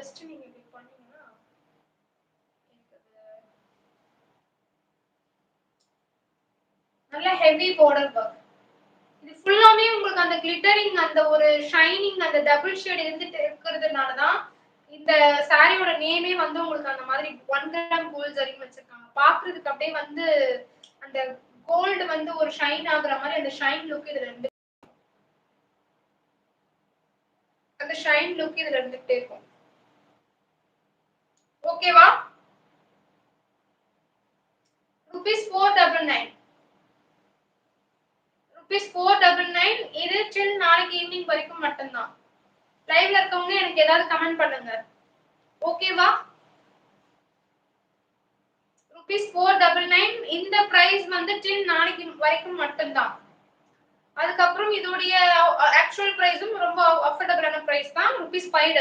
Just நீங்க இப்படி பண்ணீங்கன்னா நல்ல ஹெவி border work. இது ஃபுல்லாமே உங்களுக்கு அந்த கிளிட்டரிங் அந்த ஒரு ஷைனிங் அந்த டபுள் ஷேட் இருந்துட்டு இருக்கிறதுனால தான் இந்த சாரியோட நேமே வந்து உங்களுக்கு அந்த மாதிரி 1 கிராம் கோல்ட் ஜரின்னு வச்சிருக்காங்க. பாக்குறதுக்கு அப்படியே வந்து அந்த கோல்ட் வந்து ஒரு ஷைன் ஆகுற மாதிரி அந்த ஷைன் லுக் இதுல இருந்து அந்த ஷைன் லுக் இதுல இருந்துட்டே இருக்கும். ஓகேவா? ₹499 ₹499 இது till நாளைக்கு ஈவினிங் வரைக்கும் மட்டும்தான். லைவ்ல இருக்கவங்க எனக்கு ஏதாவது கமெண்ட் பண்ணுங்க. ஓகேவா? ₹499 இந்த பிரைஸ் வந்து till நாளைக்கு வரைக்கும் மட்டும்தான். அதுக்கப்புறம் இதோடைய ஆக்சுவல் பிரைஸும் ரொம்ப அஃபோர்டபிளான பிரைஸ் தான் ₹5